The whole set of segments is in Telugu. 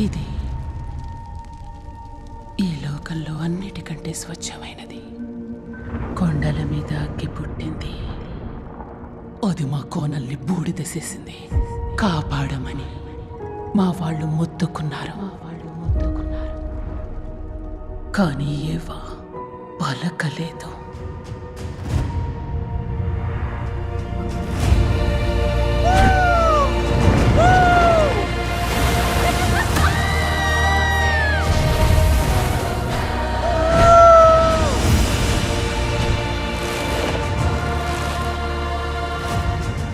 ఇది ఈ లోకంలో అన్నిటికంటే స్వచ్ఛమైనది. కొండల మీద అగ్గి పుట్టింది, అది మా కోనల్ని బూడిదసేసింది. కాపాడమని మా వాళ్ళు మొత్తుకున్నారు. కానీ ఏవా పలకలేదు.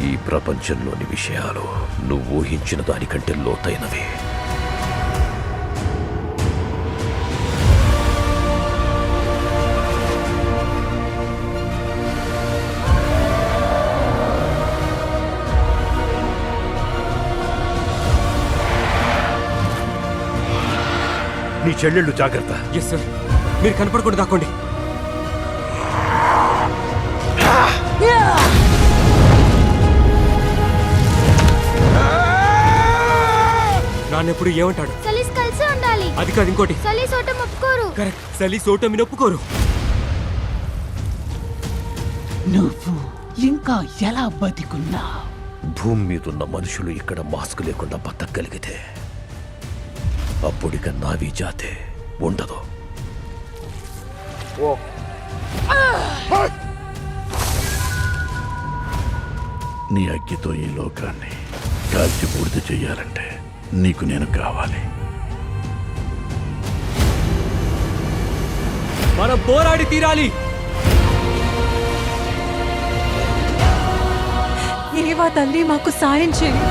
ఈ ప్రపంచంలోని విషయాలు నువ్వు ఊహించిన దానికంటే లోతైనవి. నీ చెల్లెళ్ళు జాగ్రత్త. ఎస్ సార్, మీరు కనపడకుండా దాక్కోండి. నాన్నెప్పుడు ఏమంటాడు? సలీస్ కలిసి ఉండాలి. అది కాదు, ఇంకోటి. సలీస్ ఓటం ఒప్పుకోరు. కరెక్ట్, సలీస్ ఓటమిని ఒప్పుకోరు. నువ్వు ఇంకా ఎలా బతికున్నా? భూమి మీదున్న మనుషులు ఇక్కడ మాస్క్ లేకుండా బతకగలిగితే అప్పుడిక నావీ జాతే ఉండదు. నీ అగ్గితో ఈ లోకాన్ని కాల్చి బూడిద చెయ్యాలంటే నీకు నేను కావాలి. మనం పోరాడి తీరాలి. ఏవా తల్లి, మాకు సాయం చేయి.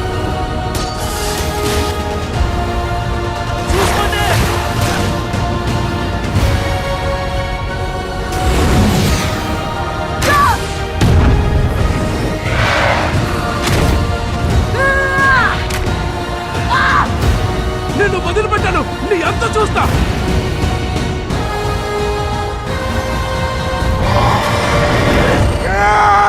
నిన్ను వదిలిపెట్టాను, నీ అంత చూస్తా. ఆ